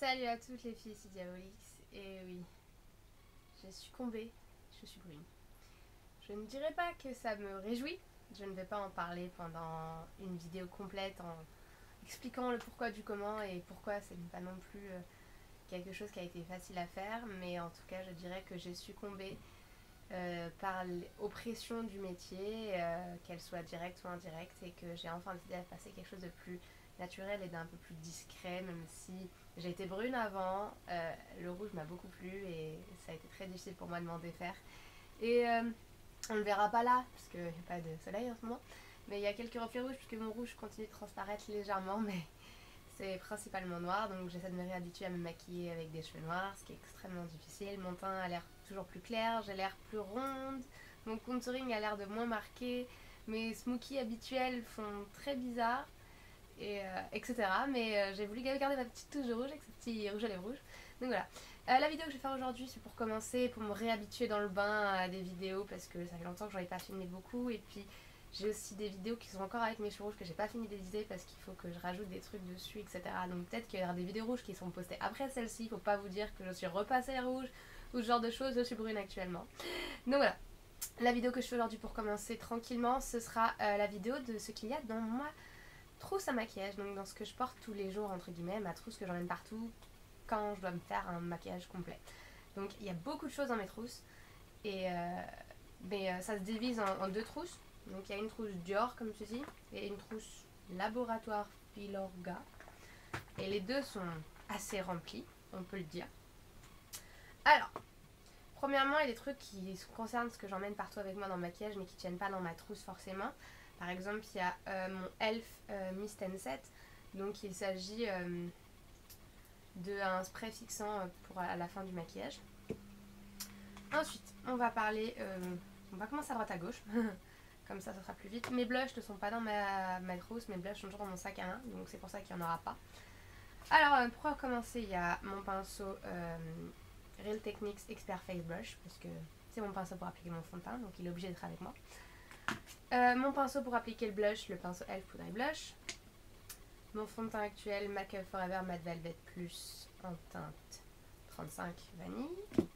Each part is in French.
Salut à toutes les filles, c'est Diabolix. Et oui, j'ai succombé, je suis brune. Je ne dirais pas que ça me réjouit, je ne vais pas en parler pendant une vidéo complète en expliquant le pourquoi du comment et pourquoi ce n'est pas non plus quelque chose qui a été facile à faire, mais en tout cas je dirais que j'ai succombé par l'oppression du métier, qu'elle soit directe ou indirecte, et que j'ai enfin décidé à passer quelque chose de plus naturel et d'un peu plus discret, même si j'ai été brune avant, le rouge m'a beaucoup plu et ça a été très difficile pour moi de m'en défaire. Et on ne le verra pas là, parce qu'il n'y a pas de soleil en ce moment, mais il y a quelques reflets rouges, puisque mon rouge continue de transparaître légèrement, mais c'est principalement noir, donc j'essaie de me réhabituer à me maquiller avec des cheveux noirs, ce qui est extrêmement difficile. Mon teint a l'air toujours plus clair, j'ai l'air plus ronde, mon contouring a l'air de moins marqué, mes smokies habituels font très bizarre, et etc. Mais j'ai voulu garder ma petite touche rouge avec ce petit rouge à lèvres rouge. Donc voilà. La vidéo que je vais faire aujourd'hui, c'est pour commencer, pour me réhabituer dans le bain à des vidéos, parce que ça fait longtemps que j'en ai pas filmé beaucoup, et puis j'ai aussi des vidéos qui sont encore avec mes cheveux rouges que j'ai pas fini d'éditer parce qu'il faut que je rajoute des trucs dessus, etc. Donc peut-être qu'il y aura des vidéos rouges qui seront postées après celle-ci, faut pas vous dire que je suis repassée rouge ou ce genre de choses, je suis brune actuellement. Donc voilà. La vidéo que je fais aujourd'hui pour commencer tranquillement, ce sera la vidéo de ce qu'il y a dans ma trousse à maquillage, donc dans ce que je porte tous les jours entre guillemets, ma trousse que j'emmène partout quand je dois me faire un maquillage complet. Donc il y a beaucoup de choses dans mes trousses, et ça se divise en deux trousses. Donc il y a une trousse Dior comme ceci et une trousse Laboratoire Filorga, et les deux sont assez remplis, on peut le dire. Alors, premièrement, il y a des trucs qui concernent ce que j'emmène partout avec moi dans le maquillage mais qui ne tiennent pas dans ma trousse forcément. Par exemple, il y a mon Elf Mist and Set, donc il s'agit d'un spray fixant pour à la fin du maquillage. Ensuite, on va parler, on va commencer à droite à gauche, comme ça sera plus vite. Mes blushs ne sont pas dans ma trousse, mes blushs sont toujours dans mon sac à main, donc c'est pour ça qu'il n'y en aura pas. Alors, pour commencer, il y a mon pinceau Real Techniques Expert Face Brush, parce que c'est mon pinceau pour appliquer mon fond de teint, donc il est obligé d'être avec moi. Mon pinceau pour appliquer le blush, le pinceau Elf Poudre et Blush. Mon fond de teint actuel, Make Up Forever Matte Velvet Plus en teinte 35 vanille.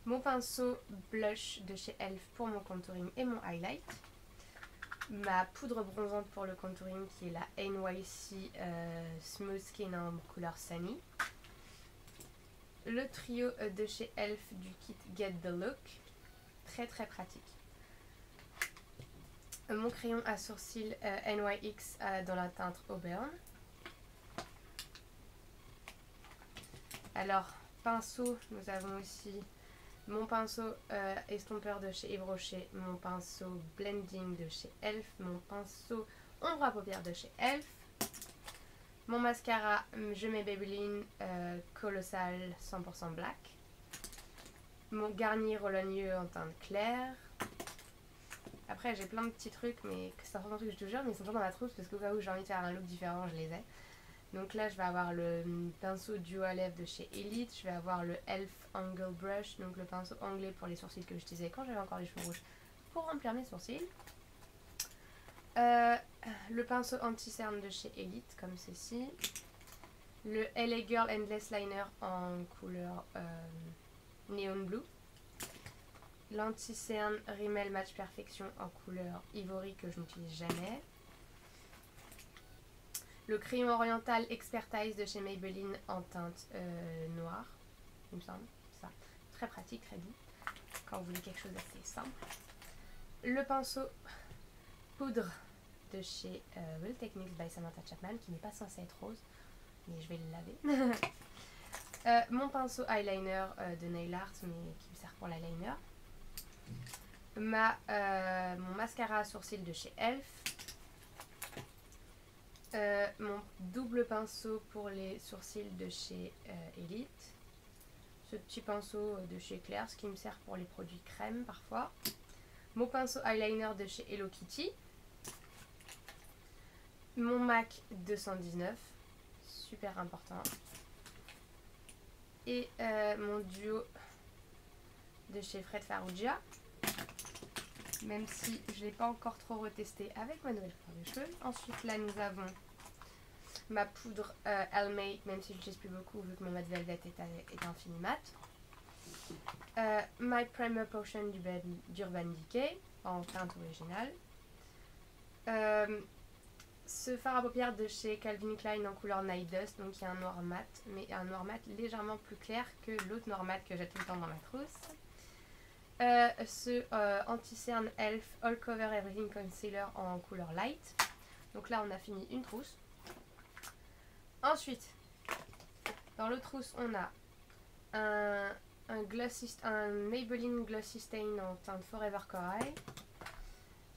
Mon pinceau blush de chez Elf pour mon contouring et mon highlight. Ma poudre bronzante pour le contouring qui est la NYC Smooth Skin en couleur Sunny. Le trio de chez Elf du kit Get the Look, très très pratique. Mon crayon à sourcils NYX dans la teinte Auburn. Alors, pinceau, nous avons aussi mon pinceau estompeur de chez Yves Rocher, mon pinceau blending de chez Elf, mon pinceau ombre à paupières de chez Elf, mon mascara Je mets Maybelline Colossal 100% Black, mon Garnier Roll-On-You en teinte claire. Après j'ai plein de petits trucs, mais c'est certains trucs que je te jure, mais ils sont toujours dans ma trousse parce qu'au cas où j'ai envie de faire un look différent, je les ai. Donc là je vais avoir le pinceau duo à lèvres de chez Elite, je vais avoir le Elf Angle Brush, donc le pinceau anglais pour les sourcils que j'utilisais quand j'avais encore les cheveux rouges pour remplir mes sourcils. Le pinceau anti-cerne de chez Elite comme ceci. Le LA Girl Endless Liner en couleur Neon Blue. L'anti-cerne Rimmel Match Perfection en couleur Ivory que je n'utilise jamais. Le crayon oriental Expertise de chez Maybelline en teinte noire, il me semble, ça, très pratique, très doux, quand vous voulez quelque chose d'assez simple. Le pinceau poudre de chez Real Techniques by Samantha Chapman, qui n'est pas censé être rose, mais je vais le laver. Mon pinceau eyeliner de Nail Art, mais qui me sert pour l'eyeliner. Mon mascara à sourcils de chez Elf. Mon double pinceau pour les sourcils de chez Elite. Ce petit pinceau de chez Claire, ce qui me sert pour les produits crème parfois. Mon pinceau eyeliner de chez Hello Kitty. Mon MAC 219, super important. Et mon duo de chez Fred Farrugia, même si je ne l'ai pas encore trop retesté avec ma nouvelle couleur de cheveux. Ensuite là nous avons ma poudre Almay, même si je l'utilise plus beaucoup vu que mon matte Velvet est infini mat. My Primer Potion d'Urban Decay en teinte originale. Ce fard à paupières de chez Calvin Klein en couleur Night Dust, donc il y a un noir mat, mais un noir mat légèrement plus clair que l'autre noir mat que j'ai tout le temps dans ma trousse. Ce anti-cerne Elf All Cover Everything Concealer en couleur light. Donc là on a fini une trousse. Ensuite, dans l'autre trousse on a un Maybelline Glossy Stain en teinte Forever Corail.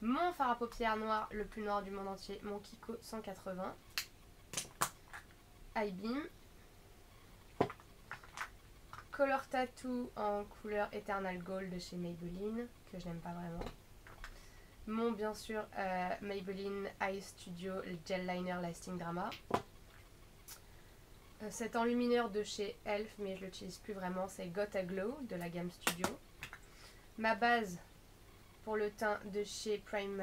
Mon fard à paupières noir, le plus noir du monde entier, mon Kiko 180. Eyebeam. Color Tattoo en couleur Eternal Gold de chez Maybelline, que je n'aime pas vraiment. Mon, bien sûr, Maybelline Eye Studio Gel Liner Lasting Drama. Cet enlumineur de chez Elf, mais je l'utilise plus vraiment, c'est Got a Glow de la gamme Studio. Ma base pour le teint de chez Prime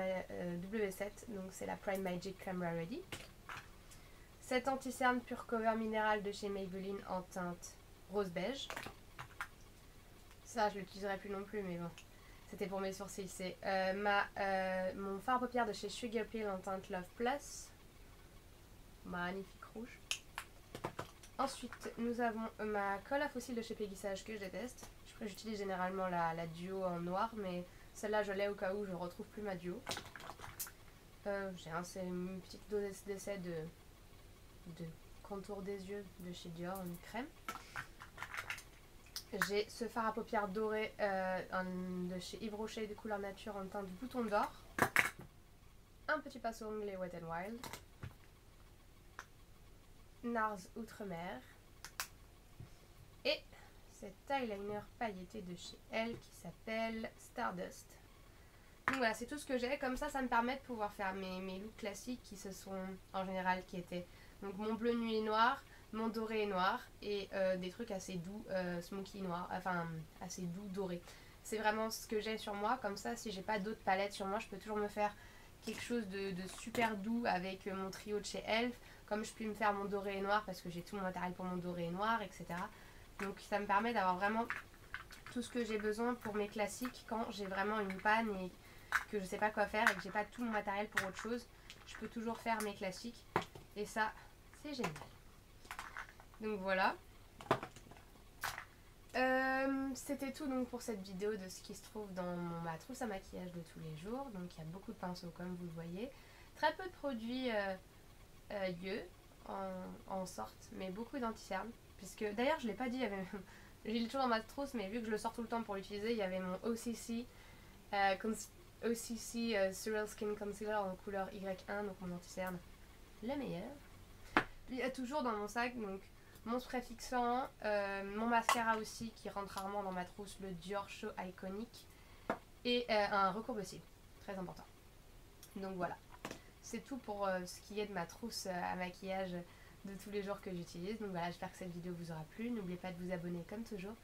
W7, donc c'est la Prime Magic Camera Ready. Cet anti-cerne Pure Cover Minéral de chez Maybelline en teinte rose beige. Ça je l'utiliserai plus non plus, mais bon, c'était pour mes sourcils. C'est mon fard à paupières de chez Sugar Pill en teinte Love Plus. Magnifique rouge. Ensuite, nous avons ma colle à fossiles de chez Peggy Sage que je déteste. J'utilise généralement la duo en noir, mais celle-là je l'ai au cas où je retrouve plus ma duo. C'est une petite dose d'essai de contour des yeux de chez Dior, une crème. J'ai ce fard à paupières doré de chez Yves Rocher de couleur nature en teinte bouton d'or. Un petit pinceau onglet Wet n Wild. NARS Outre-mer. Et cet eyeliner pailleté de chez elle qui s'appelle Stardust. Donc voilà, c'est tout ce que j'ai. Comme ça me permet de pouvoir faire mes looks classiques qui se sont en général qui étaient donc mon bleu nuit noir, mon doré noir et des trucs assez doux, smoky noir, enfin assez doux doré. C'est vraiment ce que j'ai sur moi. Comme ça, si j'ai pas d'autres palettes sur moi, je peux toujours me faire quelque chose de super doux avec mon trio de chez Elf. Comme je peux me faire mon doré et noir parce que j'ai tout mon matériel pour mon doré et noir, etc. Donc ça me permet d'avoir vraiment tout ce que j'ai besoin pour mes classiques quand j'ai vraiment une panne et que je sais pas quoi faire et que j'ai pas tout mon matériel pour autre chose. Je peux toujours faire mes classiques et ça c'est génial. Donc voilà. C'était tout donc pour cette vidéo de ce qui se trouve dans ma trousse à maquillage de tous les jours. Donc il y a beaucoup de pinceaux comme vous le voyez. Très peu de produits yeux en sorte, mais beaucoup d'anti-cernes. Puisque d'ailleurs je l'ai pas dit, j'ai toujours dans ma trousse, mais vu que je le sors tout le temps pour l'utiliser, il y avait mon OCC Surreal Skin Concealer en couleur Y1, donc mon anti-cerne le meilleur. Il y a toujours dans mon sac donc mon spray fixant, mon mascara aussi qui rentre rarement dans ma trousse, le Dior Show Iconic, et un recourbe-cils, très important. Donc voilà, c'est tout pour ce qui est de ma trousse à maquillage de tous les jours que j'utilise. Donc voilà, j'espère que cette vidéo vous aura plu. N'oubliez pas de vous abonner comme toujours